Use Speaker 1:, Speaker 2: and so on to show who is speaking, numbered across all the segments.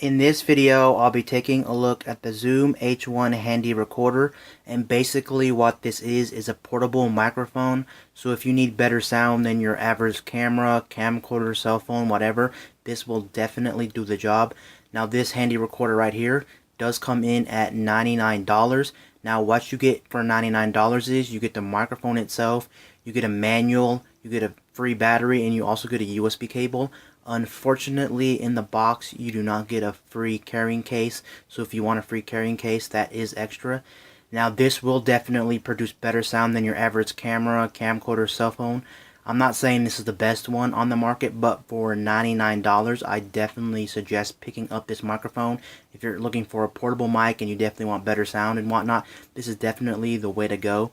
Speaker 1: In this video, I'll be taking a look at the Zoom H1 Handy Recorder, and basically what this is a portable microphone. So if you need better sound than your average camera, camcorder, cell phone, whatever, this will definitely do the job. Now this handy recorder right here does come in at $99. Now what you get for $99 is you get the microphone itself, you get a manual, you get a free battery, and you also get a USB cable. Unfortunately, in the box you do not get a free carrying case, so if you want a free carrying case, that is extra. Now this will definitely produce better sound than your average camera, camcorder, cell phone. I'm not saying this is the best one on the market, but for $99 I definitely suggest picking up this microphone. If you're looking for a portable mic and you definitely want better sound and whatnot, this is definitely the way to go.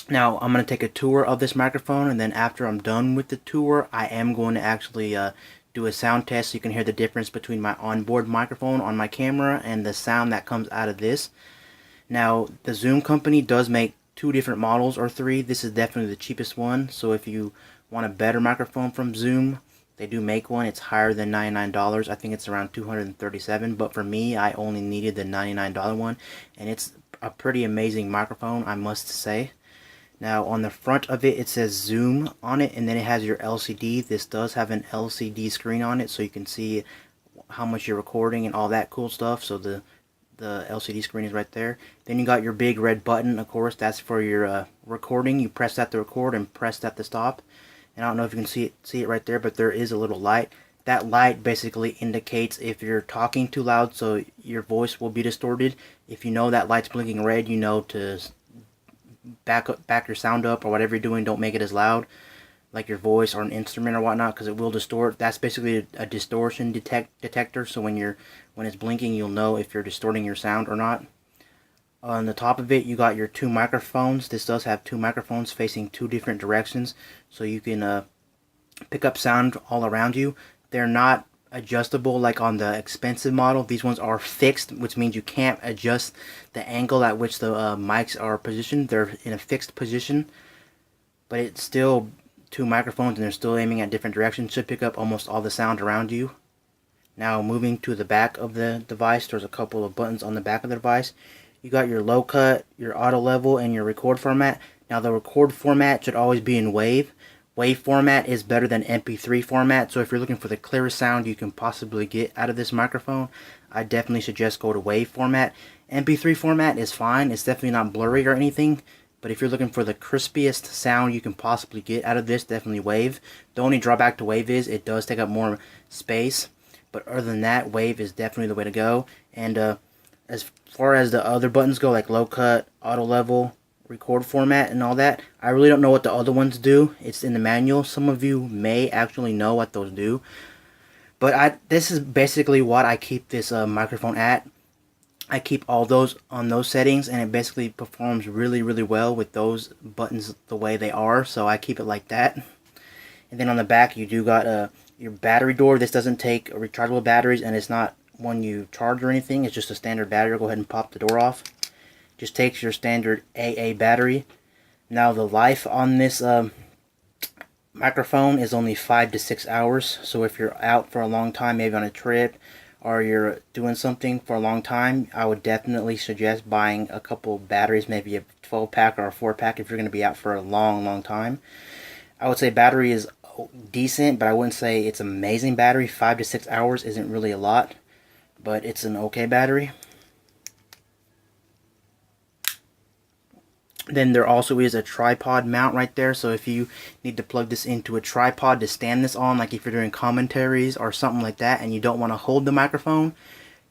Speaker 1: Now I'm going to take a tour of this microphone, and then after I'm done with the tour, I am going to actually do a sound test so you can hear the difference between my onboard microphone on my camera and the sound that comes out of this. Now the Zoom company does make two different models, or three. This is definitely the cheapest one, so if you want a better microphone from Zoom, they do make one. It's higher than $99. I think it's around $237, but for me, I only needed the $99 one, and it's a pretty amazing microphone, I must say. Now on the front of it, it says Zoom on it, and then it has your LCD. This does have an LCD screen on it, so you can see how much you're recording and all that cool stuff. So the LCD screen is right there. Then you got your big red button, of course, that's for your recording. You press that to record and press that to stop. And I don't know if you can see it right there, but there is a little light. That light basically indicates if you're talking too loud, so your voice will be distorted. If you know that light's blinking red, you know to back your sound up, or whatever you're doing, don't make it as loud, like your voice or an instrument or whatnot, because it will distort. That's basically a distortion detector, so when it's blinking, you'll know if you're distorting your sound or not. On the top of it, you got your two microphones. This does have two microphones facing two different directions, so you can pick up sound all around you. They're not adjustable like on the expensive model. These ones are fixed, which means you can't adjust the angle at which the mics are positioned. They're in a fixed position, but it's still two microphones and they're still aiming at different directions. Should pick up almost all the sound around you. Now moving to the back of the device, there's a couple of buttons on the back of the device. You got your low cut, your auto level, and your record format. Now the record format should always be in WAV. WAV format is better than MP3 format, so if you're looking for the clearest sound you can possibly get out of this microphone, I definitely suggest go to WAV format. MP3 format is fine, it's definitely not blurry or anything, but if you're looking for the crispiest sound you can possibly get out of this, definitely WAV. The only drawback to WAV is it does take up more space, but other than that, WAV is definitely the way to go. And as far as the other buttons go, like low cut, auto level, record format, and all that, I really don't know what the other ones do. It's in the manual. Some of you may actually know what those do, but this is basically what I keep this microphone at. I keep all those on those settings, and it basically performs really well with those buttons the way they are, so I keep it like that. And then on the back you do got your battery door. This doesn't take rechargeable batteries, and it's not one you charge or anything. It's just a standard battery. Go ahead and pop the door off. Just takes your standard AA battery. Now the life on this microphone is only 5 to 6 hours, so if you're out for a long time, maybe on a trip, or you're doing something for a long time, I would definitely suggest buying a couple batteries, maybe a 12-pack or a 4-pack if you're going to be out for a long time. I would say battery is decent, but I wouldn't say it's amazing battery. 5 to 6 hours isn't really a lot, but it's an okay battery. Then there also is a tripod mount right there, so if you need to plug this into a tripod to stand this on, like if you're doing commentaries or something like that and you don't want to hold the microphone,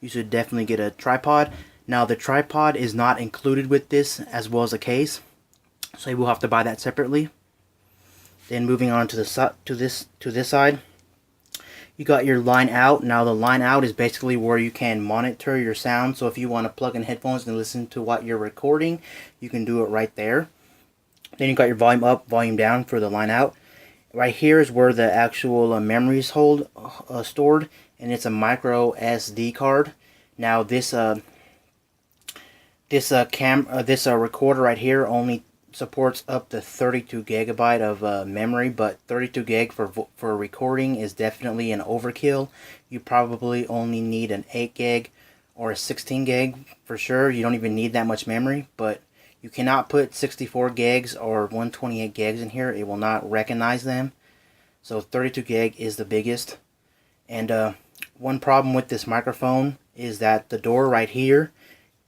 Speaker 1: you should definitely get a tripod. Now the tripod is not included with this, as well as a case, so you will have to buy that separately. Then moving on to this side, you got your line out. Now the line out is basically where you can monitor your sound, so if you want to plug in headphones and listen to what you're recording, you can do it right there. Then you got your volume up, volume down for the line out. Right here is where the actual memories stored, and it's a micro SD card. Now this recorder right here only supports up to 32 gigabyte of memory, but 32 gig for recording is definitely an overkill. You probably only need an 8 gig or a 16 gig for sure. You don't even need that much memory, but you cannot put 64 gigs or 128 gigs in here. It will not recognize them. So 32 gig is the biggest. And one problem with this microphone is that the door right here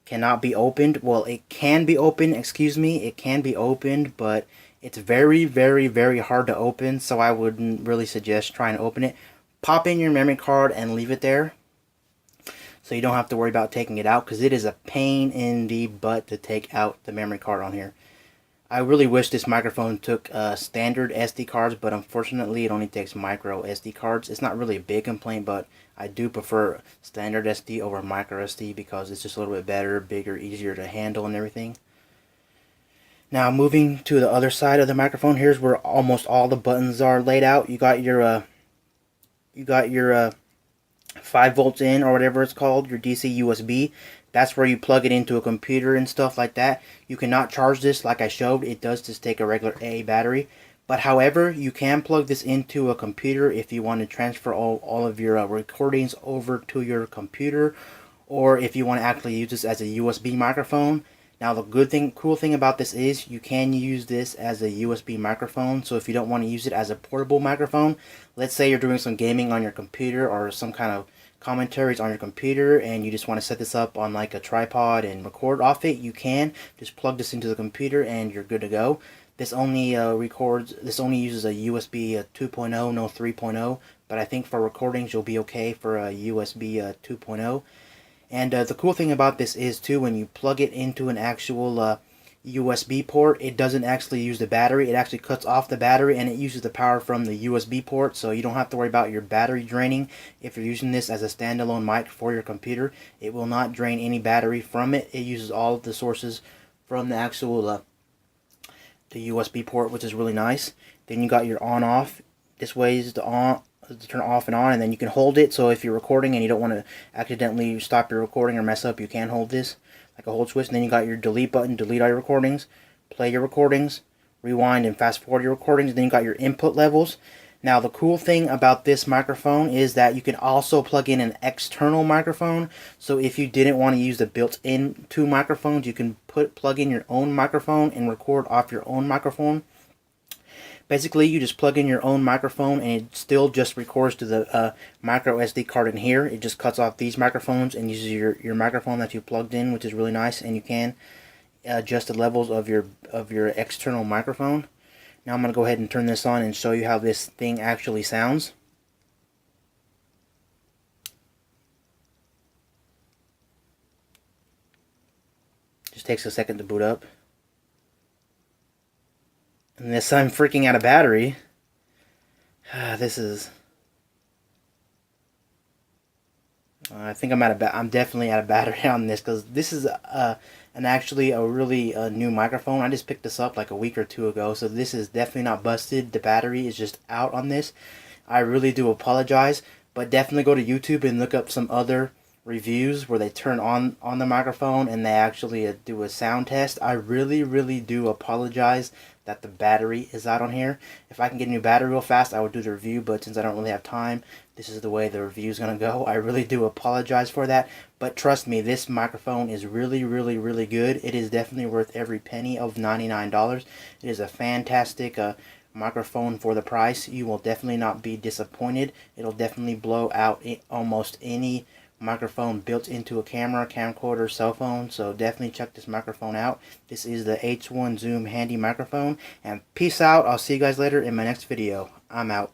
Speaker 1: cannot be opened. Well, it can be opened, excuse me, it can be opened, but it's very, very, very hard to open, so I wouldn't really suggest trying to open it. Pop in your memory card and leave it there, so you don't have to worry about taking it out, because it is a pain in the butt to take out the memory card on here. I really wish this microphone took standard SD cards, but unfortunately it only takes micro SD cards. It's not really a big complaint, but I do prefer standard SD over micro SD because it's just a little bit better, bigger, easier to handle and everything. Now moving to the other side of the microphone, here's where almost all the buttons are laid out. You got your 5 volts in, or whatever it's called, your DC USB. That's where you plug it into a computer and stuff like that. You cannot charge this like I showed. It does just take a regular AA battery. But however, you can plug this into a computer if you want to transfer all of your recordings over to your computer, or if you want to actually use this as a USB microphone. Now the cool thing about this is you can use this as a USB microphone. So if you don't want to use it as a portable microphone, let's say you're doing some gaming on your computer or some kind of commentaries on your computer and you just want to set this up on like a tripod and record off it, you can just plug this into the computer and you're good to go. This only uses a USB 2.0, no 3.0, but I think for recordings you'll be okay for a USB 2.0. And the cool thing about this is too, when you plug it into an actual USB port, it doesn't actually use the battery. It actually cuts off the battery and it uses the power from the USB port, so you don't have to worry about your battery draining. If you're using this as a standalone mic for your computer, it will not drain any battery from it. It uses all of the sources from the actual the USB port, which is really nice. Then you got your on-off. This way is the on, to turn off and on, and then you can hold it, so if you're recording and you don't want to accidentally stop your recording or mess up, you can hold this like a hold switch. And then you got your delete button, delete all your recordings, play your recordings, rewind and fast forward your recordings. And then you got your input levels. Now the cool thing about this microphone is that you can also plug in an external microphone. So if you didn't want to use the built-in two microphones, you can plug in your own microphone and record off your own microphone. Basically, you just plug in your own microphone and it still just records to the micro SD card in here. It just cuts off these microphones and uses your microphone that you plugged in, which is really nice. And you can adjust the levels of your external microphone. Now I'm going to go ahead and turn this on and show you how this thing actually sounds. Just takes a second to boot up. Unless I'm freaking out of battery. This is... I think I'm definitely out of battery on this, because this is actually a really new microphone. I just picked this up like a week or two ago, so this is definitely not busted. The battery is just out on this. I really do apologize, but definitely go to YouTube and look up some other reviews where they turn on the microphone and they actually do a sound test. I really do apologize that the battery is out on here. If I can get a new battery real fast, I would do the review, but since I don't really have time, this is the way the review is going to go. I really do apologize for that, but trust me, this microphone is really good. It is definitely worth every penny of $99. It is a fantastic microphone for the price. You will definitely not be disappointed. It'll definitely blow out almost any microphone built into a camera, camcorder, cell phone. So definitely check this microphone out. This is the H1 Zoom Handy microphone, and peace out. I'll see you guys later in my next video. I'm out.